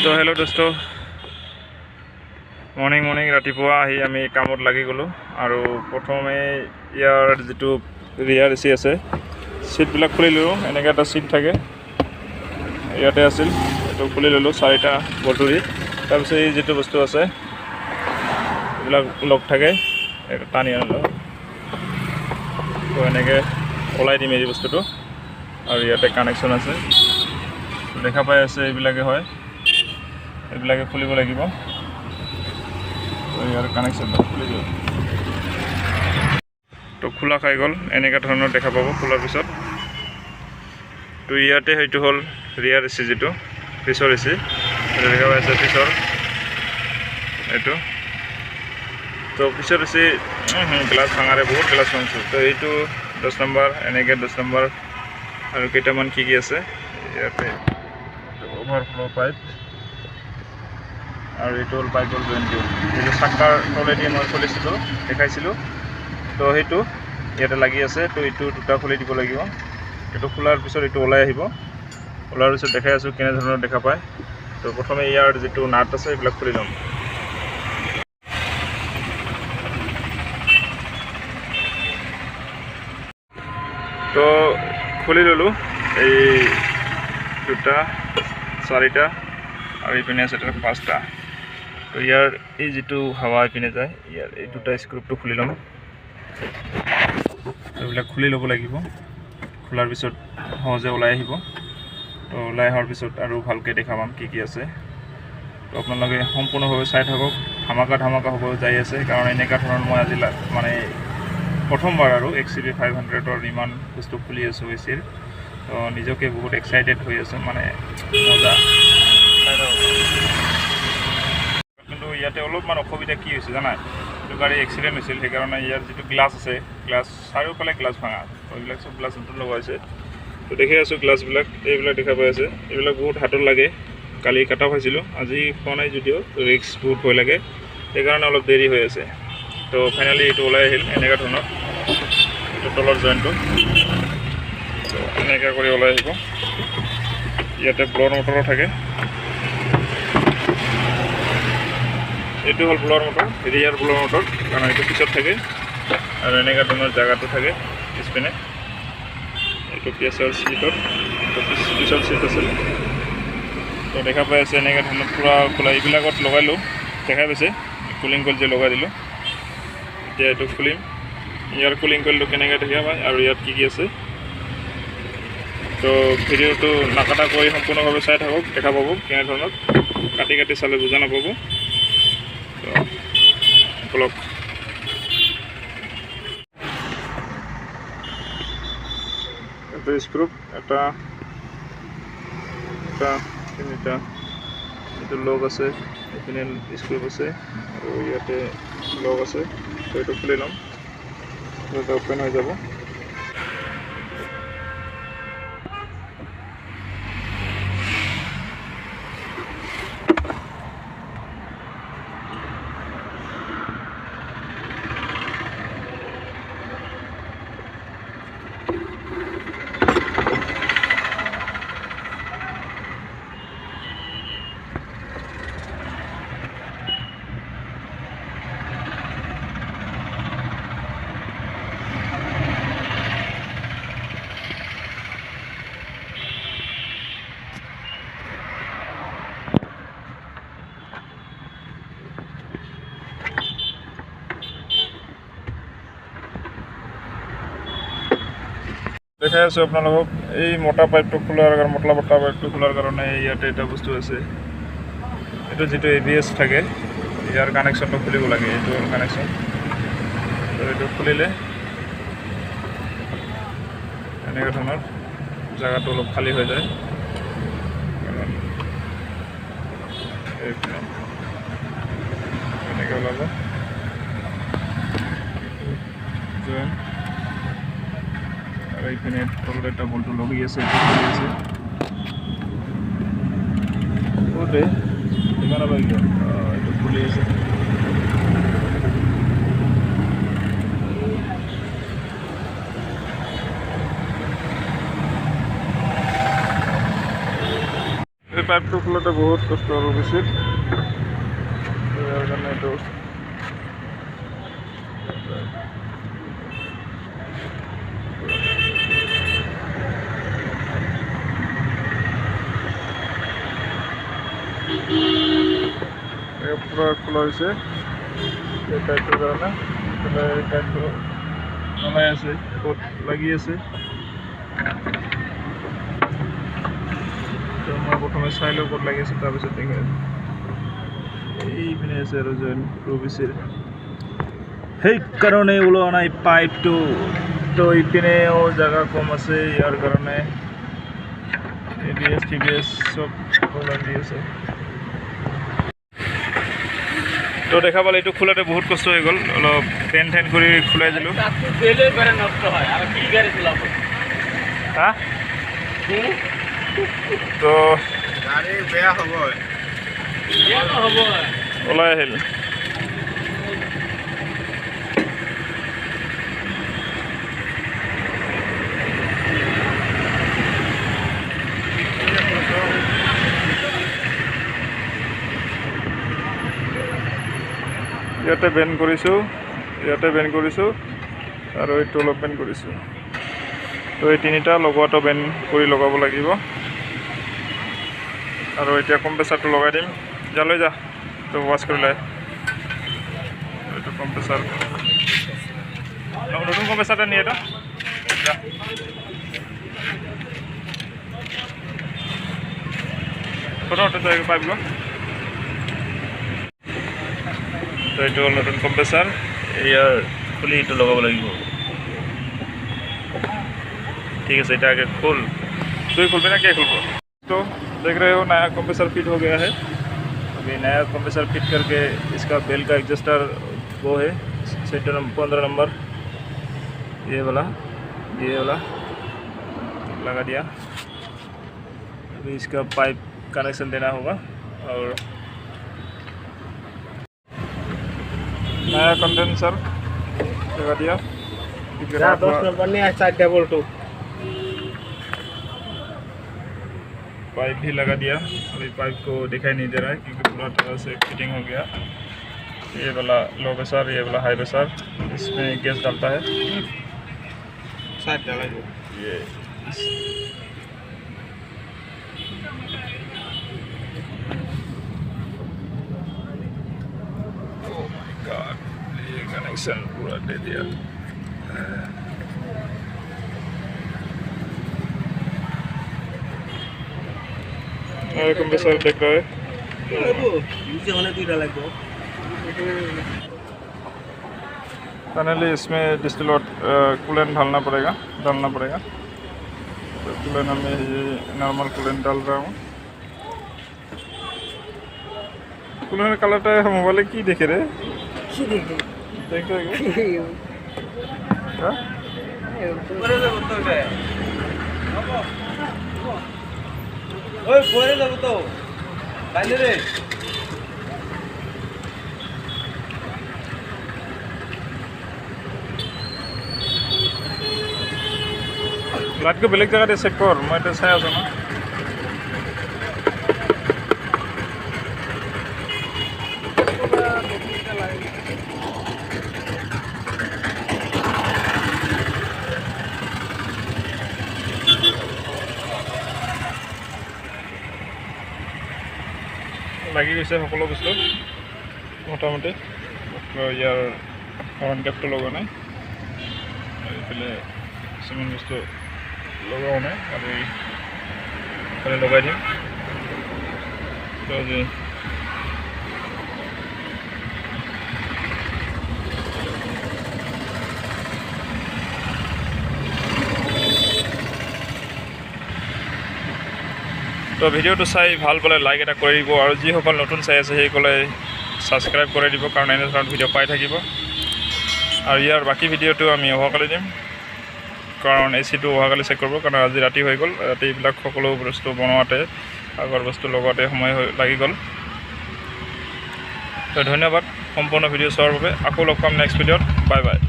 তো হেল্ল' দোস্ত, মৰ্ণিং ৰাতিপুৱা আহি আমি কামত লাগি গ'লোঁ আৰু প্ৰথমে ইয়াৰ যিটো ৰিয়াৰ এচি আছে চিটবিলাক খুলি ল'লোঁ। এনেকৈ এটা চিট থাকে, ইয়াতে আছিল, এইটো খুলি ল'লোঁ 4টা বটুৰি। তাৰপিছত এই যিটো বস্তু আছে এইবিলাক লগ থাকে, টানি আনিলোঁ। তো এনেকৈ ওলাই দিম এই বস্তুটো আৰু ইয়াতে কানেকশ্যন আছে, দেখা পাই আছে, এইবিলাকে হয়, এইবিলাকে খুলিব লাগিব। ইয়াৰ কানেকশ্যনটো খুলি দিওঁ। তো খোলা খাই গ'ল, এনেকুৱা ধৰণৰ দেখা পাব খোলাৰ পিছত। তো ইয়াতে সেইটো হ'ল ৰিয়াৰ এচি, যিটো পিছৰ এচি, এইটো দেখা পাই আছে পিছৰ এইটো। তো পিছৰ এচি গ্লাছ ভাঙাৰে বহুত গ্লাছ ভাঙিছোঁ। তো এইটো 10 নম্বৰ, এনেকৈ 10 নম্বৰ আৰু কেইটামান কি আছে ইয়াতে, অভাৰফ্ল' পাইপ আৰু এইটো হ'ল পাইপৰ জইনটো, যিটো চাকাৰ তলেদি মই খুলিছিলোঁ দেখাইছিলোঁ। তো সেইটো ইয়াতে লাগি আছে। তো এইটো দুটা খুলি দিব লাগিব। এইটো খোলাৰ পিছত এইটো ওলাই আহিব। ওলাৰ পিছত দেখাই আছোঁ কেনেধৰণৰ দেখা পায়। তো প্ৰথমে ইয়াৰ যিটো নাট আছে এইবিলাক খুলি ল'ম। তো খুলি ল'লোঁ এই 2টা 4টা আৰু এইপিনে আছে 5টা। তো ইয়াৰ এই যিটো হাৱা এইপিনে যায়, ইয়াৰ এই 2টা স্ক্ৰুপটো খুলি ল'ম। এইবিলাক খুলি ল'ব লাগিব। খোলাৰ পিছত সহজে ওলাই আহিব। তো ওলাই অহাৰ পিছত আৰু ভালকৈ দেখা পাম কি আছে। তো আপোনালোকে সম্পূৰ্ণভাৱে চাই থাকক। ধামাকা হ'ব যাই আছে, কাৰণ এনেকুৱা ধৰণৰ মই আজি মানে প্ৰথমবাৰ আৰু XCB 500ৰ ইমান বস্তু খুলি আছোঁ এচিৰ। তো নিজকে বহুত এক্সাইটেড হৈ আছোঁ, মানে মজা। কিন্তু ইয়াতে অলপমান অসুবিধা কি হৈছে জানা, এইটো গাড়ী এক্সিডেণ্ট হৈছিল, সেইকাৰণে ইয়াৰ যিটো গ্লাছ আছে, গ্লাছ চাৰিওফালে গ্লাছ ভাঙা, এইবিলাক চব গ্লাছ নতুন লগাইছে। তো দেখি আছোঁ গ্লাছবিলাক, এইবিলাক দেখা পাই আছে, এইবিলাক বহুত হাতত লাগে। কালি কাটা পাইছিলোঁ, আজি খোৱা নাই যদিও ৰিক্স বহুত ভয় লাগে, সেইকাৰণে অলপ দেৰি হৈ আছে। তো ফাইনেলি এইটো ওলাই আহিল এনেকুৱা ধৰণৰ, এইটো তলৰ জইনটো। তো এনেকৈ কৰি ওলাই আহিব। ইয়াতে ব্ল'ৰ মটৰো থাকে, এইটো হ'ল ব্ল'ৰ মটৰ, ৰিয়াৰ ব্ল'ৰ মটৰ, কাৰণ এইটো পিছত থাকে আৰু এনেকুৱা ধৰণৰ জেগাটো থাকে পিছপিনে। এইটো পিছৰ চিটত, পিছৰ চিট আছিল। তো দেখা পাই আছে এনেকুৱা ধৰণৰ পূৰা খোলা। এইবিলাকত লগালোঁ, দেখা পাইছে কুলিং কইল যে লগাই দিলোঁ। এতিয়া এইটো খুলিম, ইয়াৰ কুলিং কইলটো কেনেকৈ দেখা পায় আৰু ইয়াত কি আছে। তো ভিডিঅ'টো নাকাটা কৰি সম্পূৰ্ণভাৱে চাই থাকক, দেখা পাব কেনেধৰণৰ। কাটি চালে বুজা নাপাব। ব্লক এটা স্ক্ৰুপ, এটা 3টা, এইটো লগ আছে, এইপিনে স্ক্ৰুপ আছে আৰু ইয়াতে লগ আছে। তো এইটো খুলি ল'ম, এটা অপেন হৈ যাব। দেখাই আছোঁ আপোনালোকক এই মোটা পাইপটো খোলাৰ কাৰণে, মোটা পাইপটো খোলাৰ কাৰণে ইয়াতে এটা বস্তু আছে, এইটো যিটো ABS থাকে, ইয়াৰ কানেকশ্যনটো খুলিব লাগে। এইটো হ'ল কানেকশ্যন। তো এইটো খুলিলে এনেকুৱা ধৰণৰ জেগাটো অলপ খালী হৈ যায়। এনেকৈ ওলাব জইন, আৰু এইপিনে তলত এটা বলটো লগি আছে, এইটো খুলি আছে। ইমান এইটো খুলি আছে। পাইপটো খোলোতে বহুত কষ্ট আৰু বেছি ইয়াৰ কাৰণে এইটো পুৰা খোলা হৈছে এই পাইপটোৰ কাৰণে পাইপটো নলাই আছে ক'ত লাগি আছে মই প্ৰথমে চাই লওঁ ক'ত লাগি আছে তাৰপিছত দেখাই এইপিনে আছে আৰু জইন ৰবিচিৰ সেইকাৰণে ওলোৱা নাই পাইপটো তো ইপিনেও জেগা কম আছে ইয়াৰ কাৰণে ABS TBS চব লাগি আছে তো দেখা পালে এইটো খোলাতে বহুত কষ্ট হৈ গ'ল অলপ টেন কৰি খোলাই দিলোঁ হা তো গাড়ী বেয়া হ'ব ওলাই আহিল ইয়াতে বেন কৰিছোঁ আৰু এইটো অলপ বেন কৰিছোঁ তো এই তিনিটা লগোৱাটো বেন কৰি লগাব লাগিব আৰু এতিয়া কম্প্ৰেচাৰটো লগাই দিম লৈ যা তো ৱাছ কৰি লয় এইটো কম্প্ৰেচাৰ নতুন কম্প্ৰেচাৰটা নিয়ে এটা পাইপ গো তো এইটো হ'ল নতুন কম্প্ৰেচাৰ ইয়াৰ খুলি এইটো লগাব লাগিব ठीक है सेटा आगे खोल तो ही खोल ना क्या खोल तो देख रहे हो नया कंप्रेसर फिट हो गया है अभी नया कंप्रेसर फिट करके इसका बेल का एडजस्टर वो है सेट 15 नंबर ये वाला लगा दिया अभी इसका पाइप कनेक्शन देना होगा और नया कंडेंसर लगा दिया पाइप भी लगा दिया अभी पाइप को दिखाई नहीं दे रहा है क्योंकि पूरा तरह से फिटिंग हो गया ये वाला लो प्रेशर ये वाला हाई प्रेशर इसमें गैस डालता है साथ डाला ये ओह माय गॉड ये कनेक्शन पूरा दे दिया कंप्रेसर देख रहा है फाइनली इसमें डिस्टिलेट कूलेंट डालना पड़ेगा तो कूलेंट में ये नॉर्मल कूलेंट डाल रहा हूँ कूलेंट कलरটা मोबाइले की देखे रे देख ओए পরে যাব তো বাইরে রে লাইট को বেলেগ জায়গাতে চেক কৰ মই এটা চাই আছো না লাগি গৈছে সকলো বস্তু মোটামুটি ইয়াৰ হৰ্ন কেপটো লগোৱা নাই এইফালে কিছুমান বস্তু লগোৱা নাই আৰু এইফালে লগাই দিম তো ভিডিওটো চাই ভাল পালে লাইক এটা কৰি দিব আৰু যিসকল নতুন চাই আছে সেইসকলে সাবস্ক্ৰাইব কৰি দিব কাৰণ এনে ধৰণৰ ভিডিও পাই থাকিব আৰু ইয়াৰ বাকি ভিডিওটো আমি অহাকালি দিম কাৰণ এচিটো অহাকালি চেক কৰিব কাৰণ আজি ৰাতি হৈ গ'ল ৰাতি এইবিলাক সকলো বস্তু বনোৱাতে আগৰ বস্তু লগতে সময় লাগি গ'ল তো ধন্যবাদ সম্পূৰ্ণ ভিডিও চোৱাৰ বাবে আকৌ লগ পাম নেক্সট ভিডিঅ'ত বাই বাই